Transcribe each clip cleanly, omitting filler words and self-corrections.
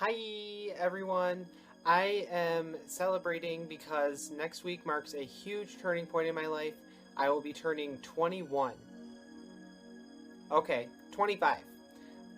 Hi everyone! I am celebrating because next week marks a huge turning point in my life. I will be turning 21. Okay, 25.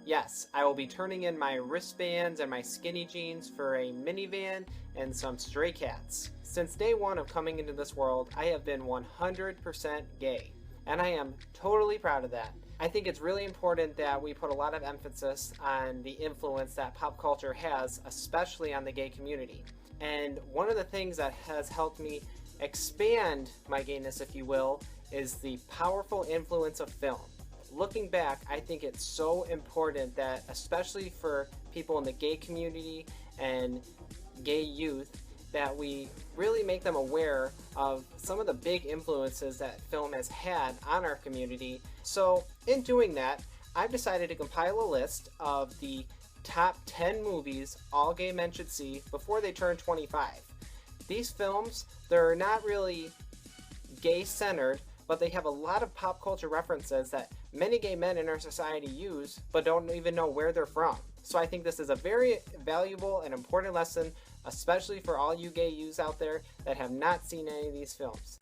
Yes, I will be turning in my wristbands and my skinny jeans for a minivan and some stray cats. Since day one of coming into this world, I have been 100% gay, and I am totally proud of that. I think it's really important that we put a lot of emphasis on the influence that pop culture has, especially on the gay community. And one of the things that has helped me expand my gayness, if you will, is the powerful influence of film. Looking back, I think it's so important that, especially for people in the gay community and gay youth, that we really make them aware of some of the big influences that film has had on our community. So in doing that, I've decided to compile a list of the top 10 movies all gay men should see before they turn 25. These films, they're not really gay-centered, but they have a lot of pop culture references that many gay men in our society use, but don't even know where they're from. So I think this is a very valuable and important lesson, especially for all you gay youths out there that have not seen any of these films.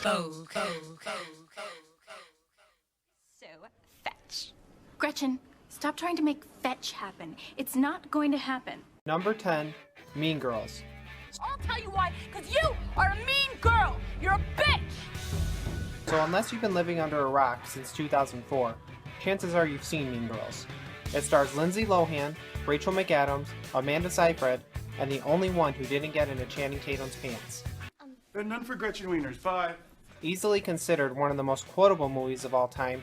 So, fetch. Gretchen, stop trying to make fetch happen. It's not going to happen. Number 10, Mean Girls. I'll tell you why, because you are a mean girl. You're a bitch. So unless you've been living under a rock since 2004, chances are you've seen Mean Girls. It stars Lindsay Lohan, Rachel McAdams, Amanda Seyfried, and the only one who didn't get into Channing Tatum's pants. And none for Gretchen Wieners. Bye. Easily considered one of the most quotable movies of all time.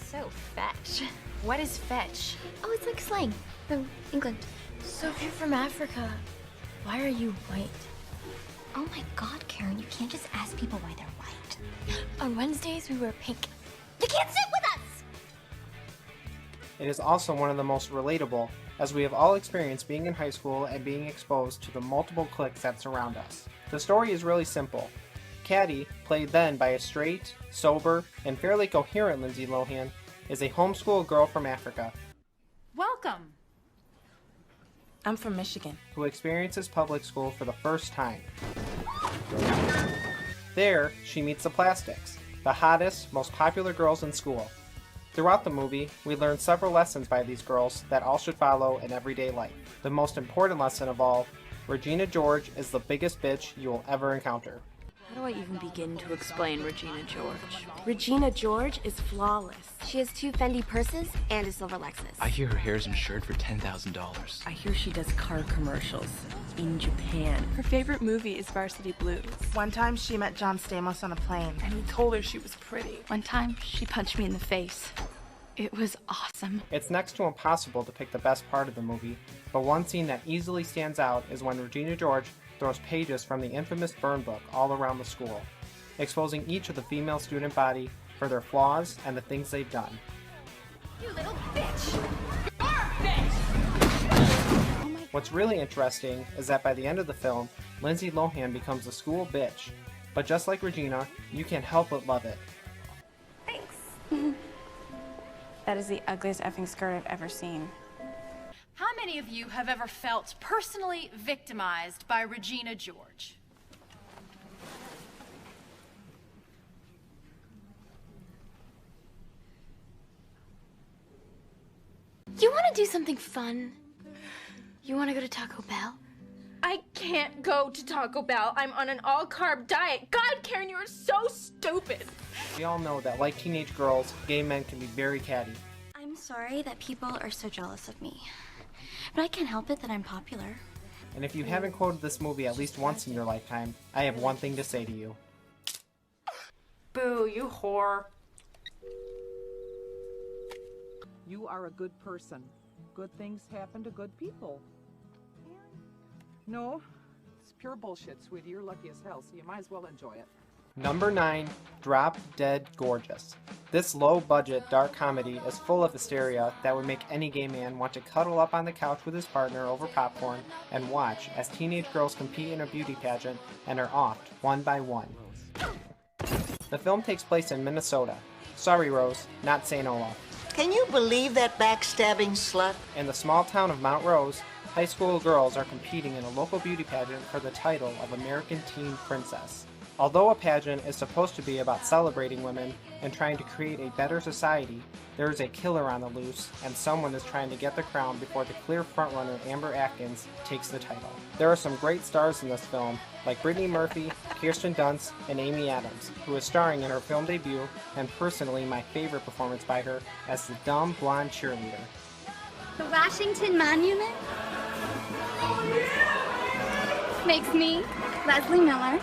So, fetch. What is fetch? Oh, it's like slang from England. So if you're from Africa, why are you white? Oh my god, Karen, you can't just ask people why they're white. On Wednesdays, we wear pink. You can't sit with us! It is also one of the most relatable, as we have all experienced being in high school and being exposed to the multiple cliques that surround us. The story is really simple. Caddy, played then by a straight, sober, and fairly coherent Lindsay Lohan, is a homeschool girl from Africa. Welcome. I'm from Michigan. Who experiences public school for the first time. There, she meets the Plastics, the hottest, most popular girls in school. Throughout the movie, we learn several lessons by these girls that all should follow in everyday life. The most important lesson of all, Regina George is the biggest bitch you will ever encounter. How do I even begin to explain Regina George? Regina George is flawless. She has 2 Fendi purses and a silver Lexus. I hear her hair is insured for $10,000. I hear she does car commercials in Japan. Her favorite movie is Varsity Blues. One time she met John Stamos on a plane. And he told her she was pretty. One time she punched me in the face. It was awesome. It's next to impossible to pick the best part of the movie, but one scene that easily stands out is when Regina George throws pages from the infamous burn book all around the school, exposing each of the female student body for their flaws and the things they've done. You little bitch. You're a bitch. What's really interesting is that by the end of the film, Lindsay Lohan becomes a school bitch, but just like Regina, you can't help but love it. Thanks. That is the ugliest effing skirt I've ever seen. How many of you have ever felt personally victimized by Regina George? You want to do something fun? You want to go to Taco Bell? I can't go to Taco Bell. I'm on an all-carb diet. God, Karen, you are so stupid. We all know that like teenage girls, gay men can be very catty. I'm sorry that people are so jealous of me. But I can't help it that I'm popular. And if you haven't quoted this movie at least once in your lifetime, I have one thing to say to you. Boo, you whore. You are a good person. Good things happen to good people. No, it's pure bullshit, sweetie. You're lucky as hell, so you might as well enjoy it. Number 9, Drop Dead Gorgeous. This low-budget, dark comedy is full of hysteria that would make any gay man want to cuddle up on the couch with his partner over popcorn and watch as teenage girls compete in a beauty pageant and are offed one by one. The film takes place in Minnesota. Sorry, Rose, not St. Olaf. Can you believe that backstabbing slut? In the small town of Mount Rose, high school girls are competing in a local beauty pageant for the title of American Teen Princess. Although a pageant is supposed to be about celebrating women and trying to create a better society, there is a killer on the loose, and someone is trying to get the crown before the clear frontrunner Amber Atkins takes the title. There are some great stars in this film, like Brittany Murphy, Kirsten Dunst, and Amy Adams, who is starring in her film debut, and personally my favorite performance by her as the dumb blonde cheerleader. The Washington Monument makes me, Leslie Miller,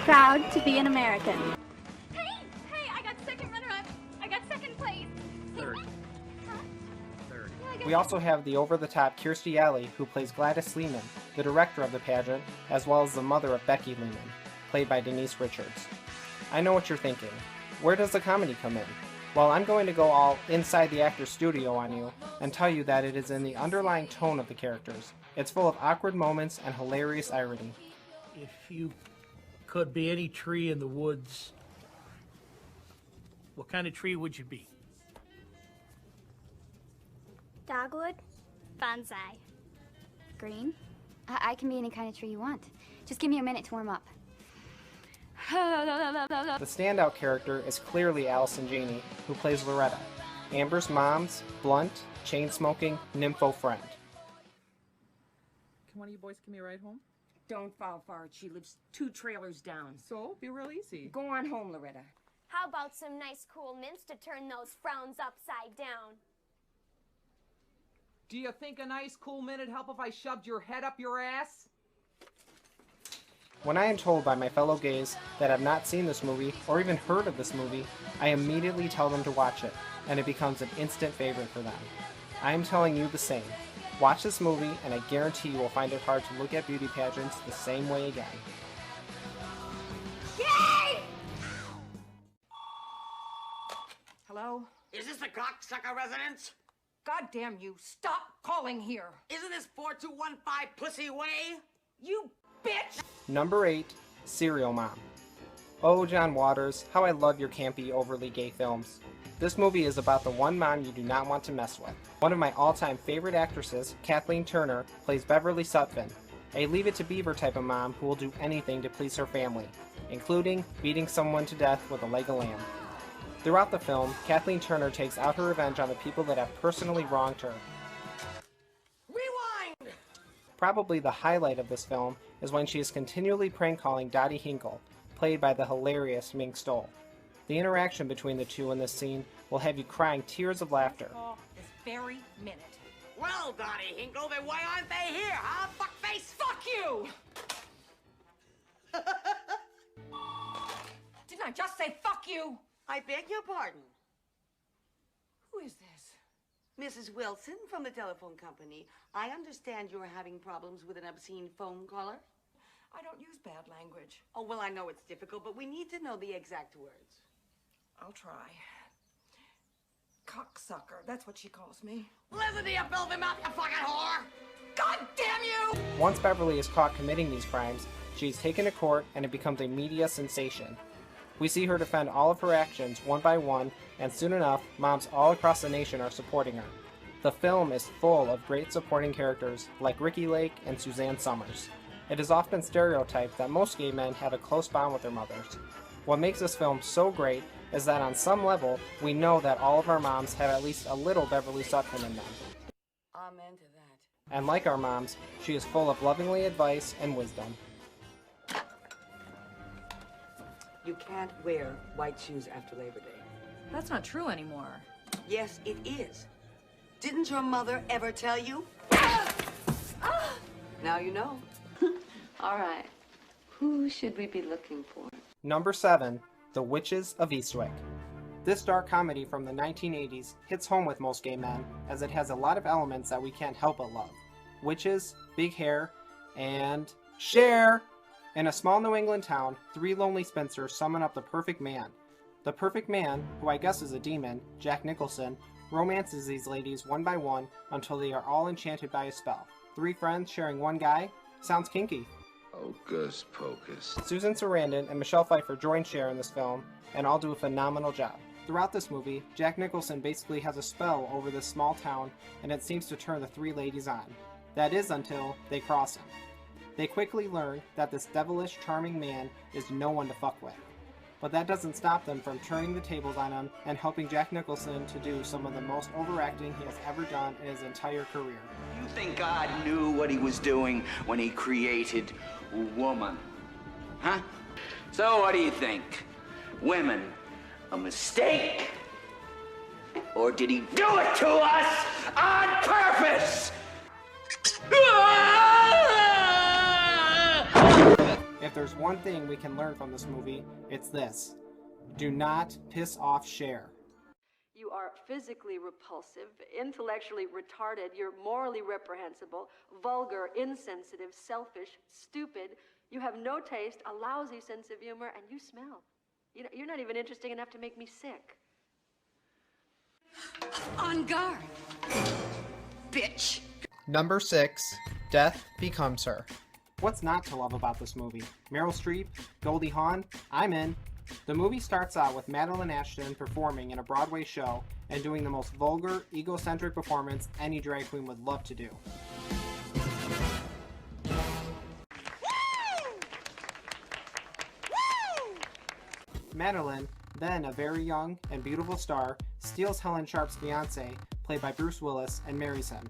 proud to be an American. Hey, I got second runner-up. I got second place. Third. Huh? Third. Yeah, We also have the over-the-top Kirstie Alley, who plays Gladys Lehman, the director of the pageant, as well as the mother of Becky Lehman, played by Denise Richards. I know what you're thinking. Where does the comedy come in? Well, I'm going to go all inside the actor's studio on you and tell you that it is in the underlying tone of the characters. It's full of awkward moments and hilarious irony. If you could be any tree in the woods, what kind of tree would you be? Dogwood, bonsai, green. I can be any kind of tree you want. Just give me a minute to warm up. The standout character is clearly Allison Janney, who plays Loretta, Amber's mom's blunt, chain-smoking, nympho friend. Can one of you boys give me a ride home? Don't fall for it. She lives 2 trailers down. So, be real easy. Go on home, Loretta. How about some nice cool mints to turn those frowns upside down? Do you think a nice cool minute help if I shoved your head up your ass? When I am told by my fellow gays that have not seen this movie or even heard of this movie, I immediately tell them to watch it, and it becomes an instant favorite for them. I am telling you the same. Watch this movie, and I guarantee you will find it hard to look at beauty pageants the same way again. Yay! Hello? Is this the cocksucker residence? God damn you, stop calling here. Isn't this 4215 Pussy Way? You bitch! Number 8, Serial Mom. Oh, John Waters, how I love your campy, overly gay films. This movie is about the one mom you do not want to mess with. One of my all-time favorite actresses, Kathleen Turner, plays Beverly Sutphin, a Leave It to Beaver type of mom who will do anything to please her family, including beating someone to death with a leg of lamb. Throughout the film, Kathleen Turner takes out her revenge on the people that have personally wronged her. Rewind! Probably the highlight of this film is when she is continually prank calling Dottie Hinkle, played by the hilarious Mink Stoll. The interaction between the two in this scene will have you crying tears of laughter. This very minute. Well, Dottie Hinkle, then why aren't they here, huh, fuckface? Fuck you! Didn't I just say fuck you? I beg your pardon. Who is this? Mrs. Wilson from the telephone company. I understand you're having problems with an obscene phone caller. I don't use bad language. Oh, well, I know it's difficult, but we need to know the exact words. I'll try. Cocksucker, that's what she calls me. Listen to you filthy mouth, you fucking whore! God damn you! Once Beverly is caught committing these crimes, she is taken to court and it becomes a media sensation. We see her defend all of her actions one by one, and soon enough, moms all across the nation are supporting her. The film is full of great supporting characters like Ricky Lake and Suzanne Summers. It is often stereotyped that most gay men have a close bond with their mothers. What makes this film so great is that on some level, we know that all of our moms have at least a little Beverly Sutphin in them. Amen to that. And like our moms, she is full of lovingly advice and wisdom. You can't wear white shoes after Labor Day. That's not true anymore. Yes, it is. Didn't your mother ever tell you? Now you know. All right. Who should we be looking for? Number 7, The Witches of Eastwick. This dark comedy from the 1980s hits home with most gay men, as it has a lot of elements that we can't help but love. Witches, big hair, and Cher! In a small New England town, 3 lonely spinsters summon up the perfect man. The perfect man, who I guess is a demon, Jack Nicholson, romances these ladies one by one until they are all enchanted by his spell. 3 friends sharing one guy? Sounds kinky. Hocus pocus. Susan Sarandon and Michelle Pfeiffer join Cher in this film, and all do a phenomenal job. Throughout this movie, Jack Nicholson basically has a spell over this small town, and it seems to turn the 3 ladies on. That is until they cross him. They quickly learn that this devilish, charming man is no one to fuck with. But that doesn't stop them from turning the tables on him and helping Jack Nicholson to do some of the most overacting he has ever done in his entire career. You think God knew what he was doing when he created woman? Huh? So what do you think? Women a mistake? Or did he do it to us on purpose? If there's one thing we can learn from this movie, it's this. Do not piss off Cher. You are physically repulsive, intellectually retarded, you're morally reprehensible, vulgar, insensitive, selfish, stupid, you have no taste, a lousy sense of humor, and you smell. You're not even interesting enough to make me sick. On guard, bitch. Number 6, Death Becomes Her. What's not to love about this movie? Meryl Streep, Goldie Hawn, I'm in. The movie starts out with Madeline Ashton performing in a Broadway show and doing the most vulgar, egocentric performance any drag queen would love to do. Madeline, then a very young and beautiful star, steals Helen Sharp's fiancé, played by Bruce Willis, and marries him.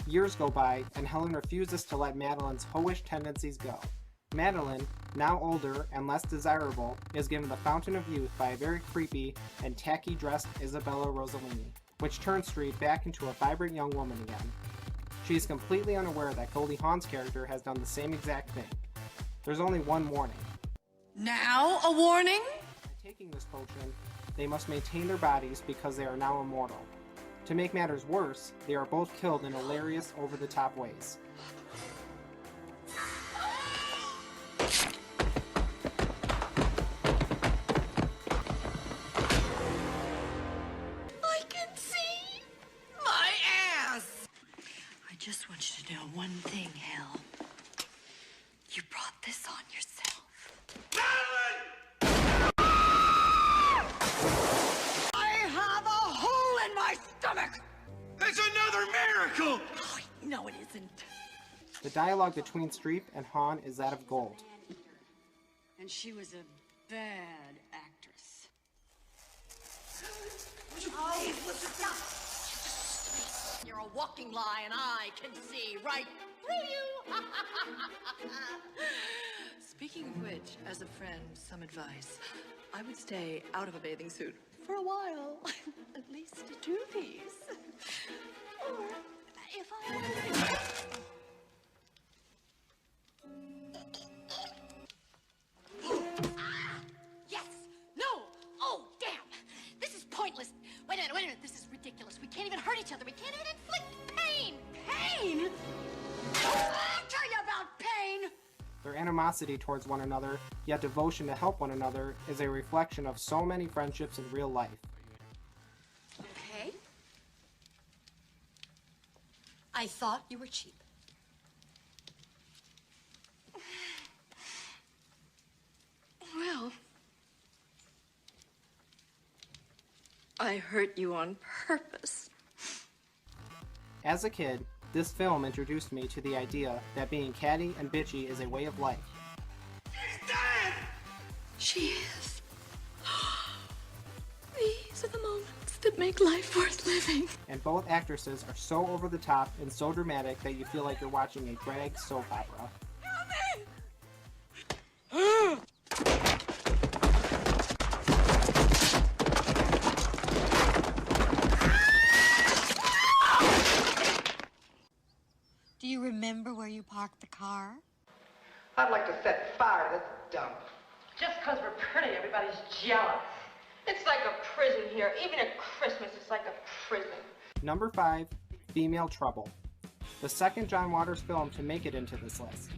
Years go by, and Helen refuses to let Madeline's hoish tendencies go. Madeline, now older and less desirable, is given the fountain of youth by a very creepy and tacky-dressed Isabella Rossellini, which turns Streep back into a vibrant young woman again. She is completely unaware that Goldie Hawn's character has done the same exact thing. There's only one warning. Now a warning? By taking this potion, they must maintain their bodies because they are now immortal. To make matters worse, they are both killed in hilarious, over-the-top ways. I can see my ass. I just want you to know one thing, Hal. You brought this on yourself. It's another miracle! No, it isn't. The dialogue between Streep and Hawn is that of gold. And she was a bad actress. Oh, listen, you're a walking lie, and I can see right through you. Speaking of which, as a friend, some advice. I would stay out of a bathing suit for a while, at least 2 days. Or if I... Yes! No! Oh, damn! This is pointless. Wait a minute, this is ridiculous. We can't even hurt each other. We can't even inflict pain! Pain? I'll tell you about pain! Their animosity towards one another, yet devotion to help one another, is a reflection of so many friendships in real life. Okay. I thought you were cheap. Well, I hurt you on purpose. As a kid, this film introduced me to the idea that being catty and bitchy is a way of life. She's dead! She is. These are the moments that make life worth living. And both actresses are so over the top and so dramatic that you feel like you're watching a drag soap opera. Do you remember where you parked the car? I'd like to set fire to this dump. Just because we're pretty, everybody's jealous. It's like a prison here. Even at Christmas, it's like a prison. Number 5, Female Trouble. the second John Waters film to make it into this list.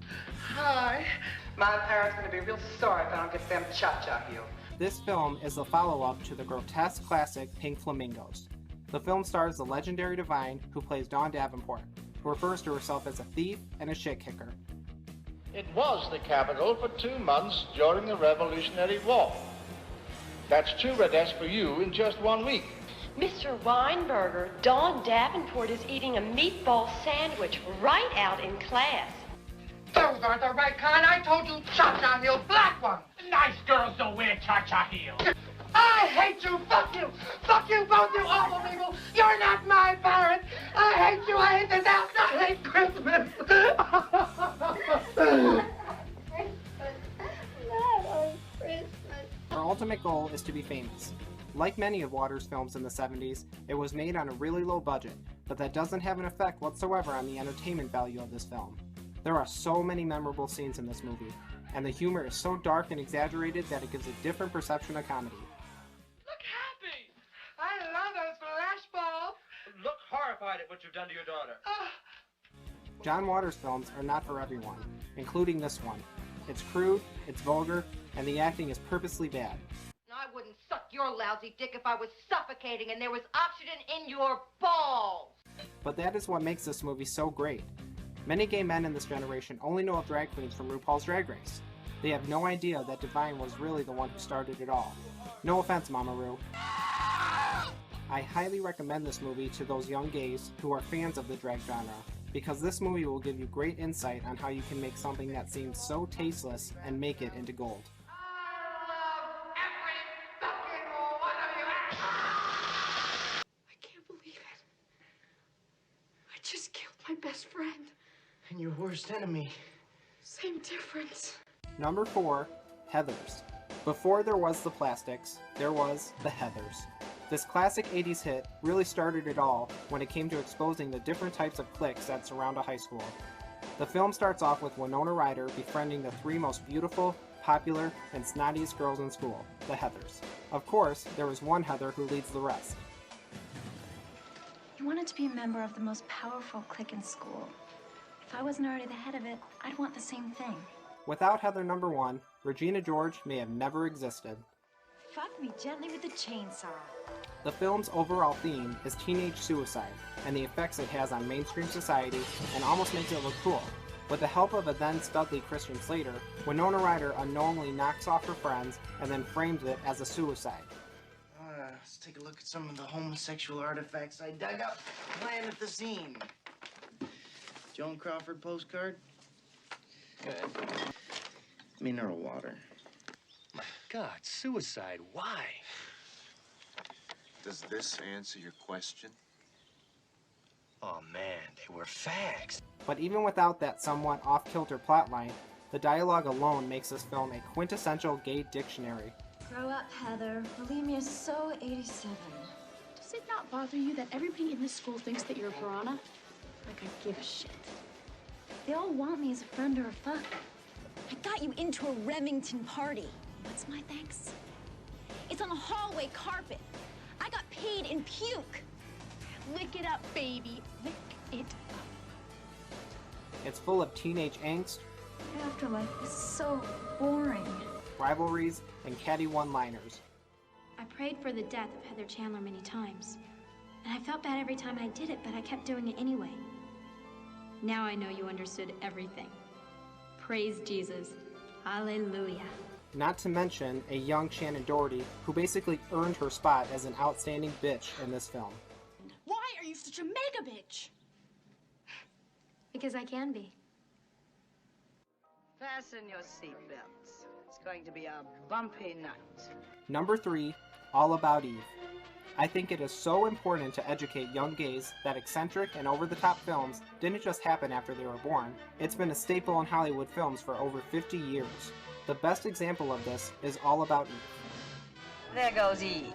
Hi. My parents are going to be real sorry if I don't get them cha-cha heels. This film is the follow-up to the grotesque classic Pink Flamingos. The film stars the legendary divine who plays Dawn Davenport, who refers to herself as a thief and a shit-kicker. It was the capital for 2 months during the Revolutionary War. That's 2 redettes for you in just 1 week. Mr. Weinberger, Dawn Davenport is eating a meatball sandwich right out in class. Those aren't the right kind. I told you cha-cha heels, black ones. Nice girls don't wear cha-cha heels. I hate you. Fuck you. Fuck you both, you awful people. You're not my parents. I hate you. I hate this house. I hate Christmas. Her ultimate goal is to be famous. Like many of Waters' films in the 70s, it was made on a really low budget, but that doesn't have an effect whatsoever on the entertainment value of this film. There are so many memorable scenes in this movie, and the humor is so dark and exaggerated that it gives a different perception of comedy. Look happy. I love those flashballs. Look horrified at what you've done to your daughter. John Waters' films are not for everyone, including this one. It's crude, it's vulgar, and the acting is purposely bad. I wouldn't suck your lousy dick if I was suffocating and there was oxygen in your balls. But that is what makes this movie so great. Many gay men in this generation only know of drag queens from RuPaul's Drag Race. They have no idea that Divine was really the one who started it all. No offense, Mama Ru. I highly recommend this movie to those young gays who are fans of the drag genre, because this movie will give you great insight on how you can make something that seems so tasteless and make it into gold. I can't believe it. I just killed my best friend. And your worst enemy. Same difference. Number 4, Heathers. Before there was the Plastics, there was the Heathers. This classic 80s hit really started it all when it came to exposing the different types of cliques that surround a high school. The film starts off with Winona Ryder befriending the 3 most beautiful, popular, and snottiest girls in school, the Heathers. Of course, there is one Heather who leads the rest. You wanted to be a member of the most powerful clique in school. If I wasn't already the head of it, I'd want the same thing. Without Heather number 1, Regina George may have never existed. Fuck me gently with the chainsaw. The film's overall theme is teenage suicide and the effects it has on mainstream society, and almost makes it look cool. With the help of a then studly Christian Slater, Winona Ryder unknowingly knocks off her friends and then frames it as a suicide. Let's take a look at some of the homosexual artifacts I dug up playing at the scene. Joan Crawford postcard. Good. Mineral water. My God, suicide, why? Does this answer your question? Oh man, they were fags. But even without that somewhat off-kilter plotline, the dialogue alone makes this film a quintessential gay dictionary. Grow up, Heather. Bulimia is so 87. Does it not bother you that everybody in this school thinks that you're a piranha? Like I give a shit. They all want me as a friend or a fuck. I got you into a Remington party. What's my thanks? It's on the hallway carpet. I got paid in puke. Lick it up, baby. Lick it up. It's full of teenage angst, Afterlife is so boring. rivalries, and catty one-liners. I prayed for the death of Heather Chandler many times. And I felt bad every time I did it, but I kept doing it anyway. Now I know you understood everything. Praise Jesus. Hallelujah. Not to mention a young Shannon Doherty, who basically earned her spot as an outstanding bitch in this film. Why are you such a mega bitch? Because I can be. Fasten your seatbelts. It's going to be a bumpy night. Number 3, All About Eve. I think it is so important to educate young gays that eccentric and over-the-top films didn't just happen after they were born. It's been a staple in Hollywood films for over 50 years. The best example of this is All About Eve. There goes Eve.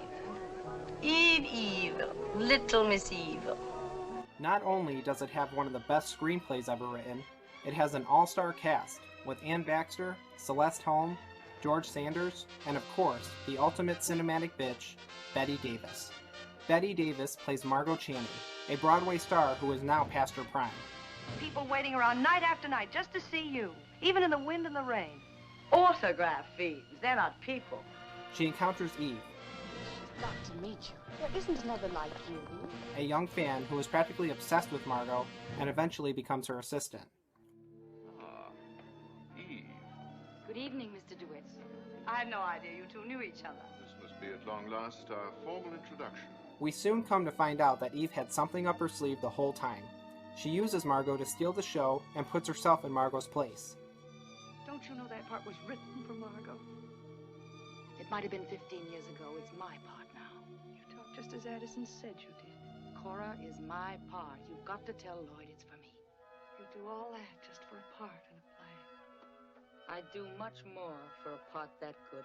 Eve, Evil. Little Miss Evil. Not only does it have one of the best screenplays ever written, it has an all-star cast with Ann Baxter, Celeste Holm, George Sanders, and of course, the ultimate cinematic bitch, Bette Davis. Bette Davis plays Margot Channing, a Broadway star who is now past her prime. People waiting around night after night just to see you, even in the wind and the rain. Autograph fiends, they're not people. She encounters Eve, Got to meet you. There isn't another like you. a young fan who is practically obsessed with Margot and eventually becomes her assistant. Eve. Good evening, Mr. DeWitt. I had no idea you two knew each other. This must be at long last our formal introduction. We soon come to find out that Eve had something up her sleeve the whole time. She uses Margot to steal the show and puts herself in Margot's place. Don't you know that part was written for Margot? It might have been 15 years ago. It's my part now. You talk just as Addison said you did. Cora is my part. You've got to tell Lloyd it's for me. You do all that just for a part in a play. I'd do much more for a part that good.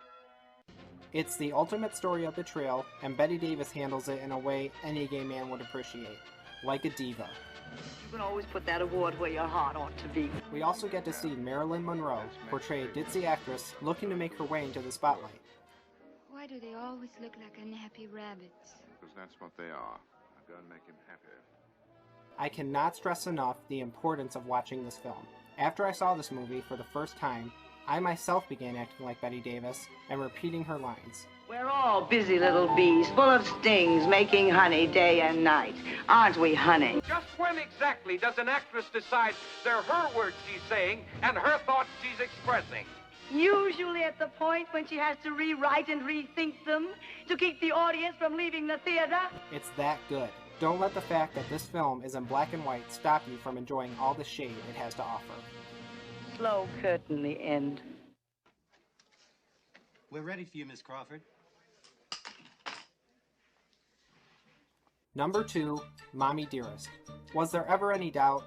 It's the ultimate story of betrayal, and Bette Davis handles it in a way any gay man would appreciate, like a diva. You can always put that award where your heart ought to be. We also get to see Marilyn Monroe portray a ditzy actress looking to make her way into the spotlight. Why do they always look like unhappy rabbits? Because that's what they are. I've got to make him happy. I cannot stress enough the importance of watching this film. After I saw this movie for the first time, I myself began acting like Bette Davis and repeating her lines. We're all busy little bees, full of stings, making honey day and night. Aren't we, honey? Just when exactly does an actress decide they're her words she's saying and her thoughts she's expressing? Usually at the point when she has to rewrite and rethink them to keep the audience from leaving the theater. It's that good. Don't let the fact that this film is in black and white stop you from enjoying all the shade it has to offer. Slow curtain, the end. We're ready for you, Miss Crawford. Number 2, Mommy Dearest. Was there ever any doubt?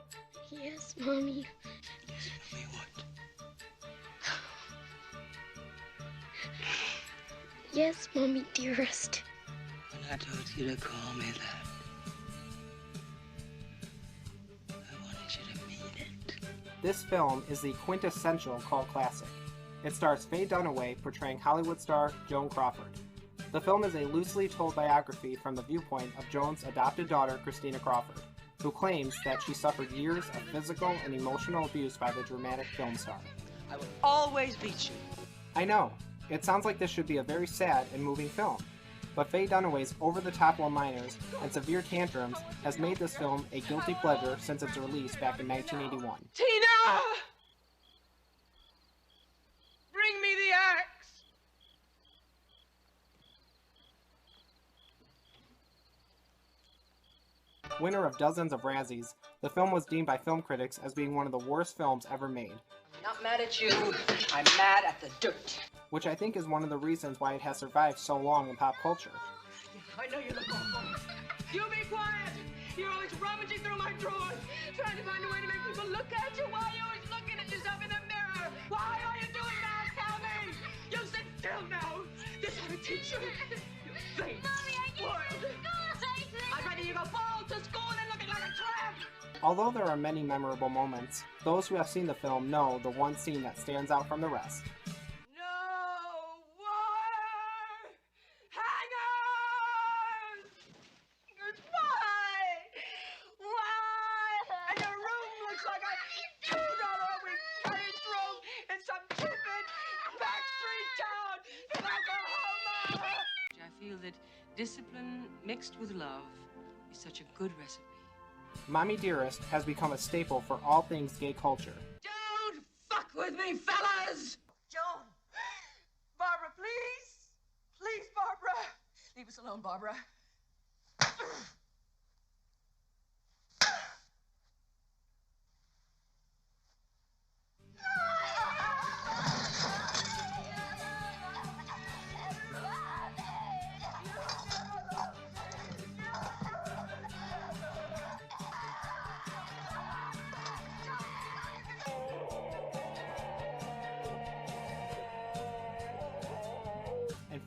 Yes, Mommy. Yes, Mommy Dearest. When I told you to call me that, I wanted you to mean it. This film is the quintessential cult classic. It stars Faye Dunaway portraying Hollywood star Joan Crawford. The film is a loosely told biography from the viewpoint of Joan's adopted daughter, Christina Crawford, who claims that she suffered years of physical and emotional abuse by the dramatic film star. I will always beat you. I know, it sounds like this should be a very sad and moving film, but Faye Dunaway's over-the-top one-liners and severe tantrums has made this film a guilty pleasure since its release back in 1981. Tina! Bring me the axe! Winner of dozens of Razzies, the film was deemed by film critics as being one of the worst films ever made. I'm not mad at you. I'm mad at the dirt. Which I think is one of the reasons why it has survived so long in pop culture. I know you look awful. You be quiet! You're always rummaging through my drawers, trying to find a way to make people look at you. Why are you always looking at yourself in the mirror? Why are you doing that? Tell me! You sit still now! This ought to teach you! You vain, spoiled! I'd rather you go bald to school than looking like a tramp! Although there are many memorable moments, those who have seen the film know the one scene that stands out from the rest. Discipline mixed with love is such a good recipe. Mommy Dearest has become a staple for all things gay culture. Don't fuck with me, fellas! Joan! Barbara, please! Please, Barbara! Leave us alone, Barbara.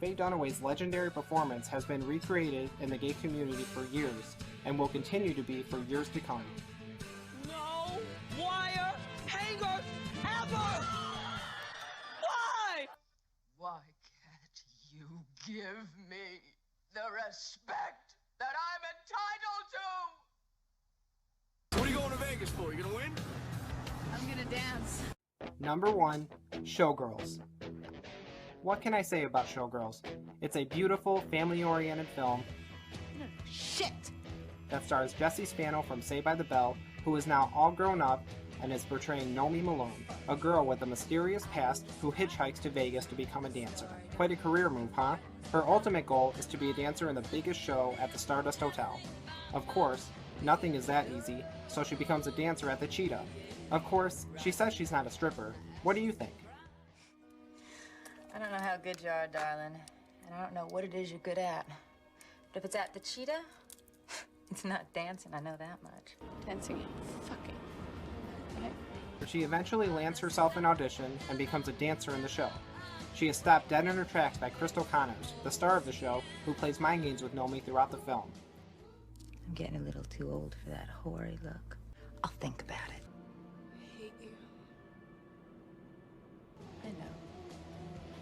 Faye Dunaway's legendary performance has been recreated in the gay community for years, and will continue to be for years to come. No wire hangers ever! Why? Why can't you give me the respect that I'm entitled to? What are you going to Vegas for? You gonna win? I'm gonna dance. Number 1, Showgirls. What can I say about Showgirls? It's a beautiful, family-oriented film Shit! that stars Jessie Spano from Saved by the Bell, who is now all grown up and is portraying Nomi Malone, a girl with a mysterious past who hitchhikes to Vegas to become a dancer. Quite a career move, huh? Her ultimate goal is to be a dancer in the biggest show at the Stardust Hotel. Of course, nothing is that easy, so she becomes a dancer at the Cheetah. Of course, she says she's not a stripper. What do you think? I don't know how good you are, darling, and I don't know what it is you're good at. But if it's at the Cheetah, it's not dancing, I know that much. Dancing and fucking. Okay. She eventually lands herself an audition and becomes a dancer in the show. She is stopped dead in her tracks by Crystal Connors, the star of the show, who plays mind games with Nomi throughout the film. I'm getting a little too old for that hoary look. I'll think about it. I hate you. I know.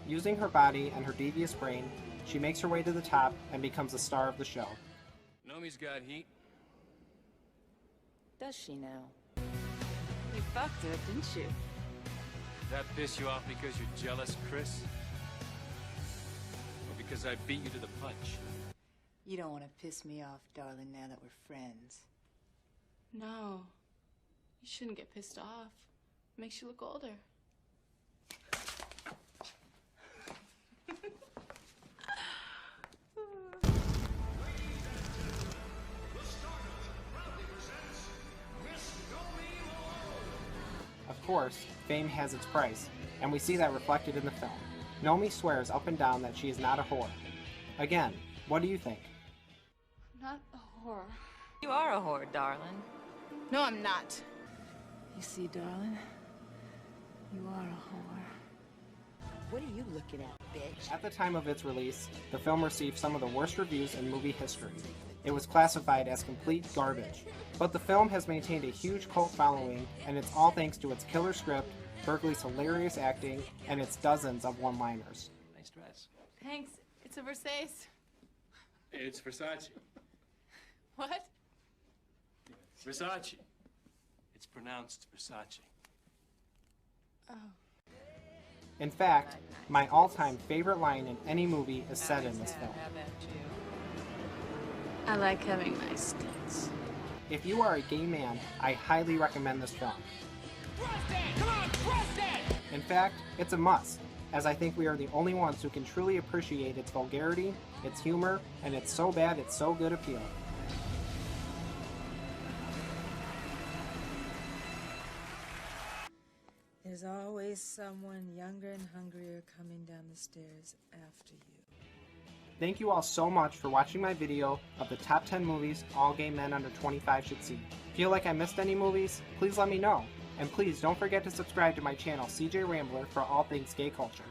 Using her body and her devious brain, she makes her way to the top and becomes the star of the show. Nomi's got heat. Does she now? You fucked it, didn't you? Does that piss you off because you're jealous, Chris? Or because I beat you to the punch? You don't want to piss me off, darling, now that we're friends. No. You shouldn't get pissed off. It makes you look older. Of course, fame has its price, and we see that reflected in the film. Nomi swears up and down that she is not a whore. Again, what do you think? I'm not a whore. You are a whore, darling. No, I'm not. You see, darling, you are a whore. What are you looking at, bitch? At the time of its release, the film received some of the worst reviews in movie history. It was classified as complete garbage. But the film has maintained a huge cult following, and it's all thanks to its killer script, Berkeley's hilarious acting, and its dozens of one-liners. Nice dress. Thanks. It's a Versace. It's Versace. What? Versace. It's pronounced Versace. Oh. In fact, my all-time favorite line in any movie is said in this film. I like having nice tits. If you are a gay man, I highly recommend this film. In fact, it's a must, as I think we are the only ones who can truly appreciate its vulgarity, its humor, and its so bad it's so good appeal. There's always someone younger and hungrier coming down the stairs after you. Thank you all so much for watching my video of the top 10 movies all gay men under 25 should see. Feel like I missed any movies? Please let me know. And please don't forget to subscribe to my channel CJ Rambler for all things gay culture.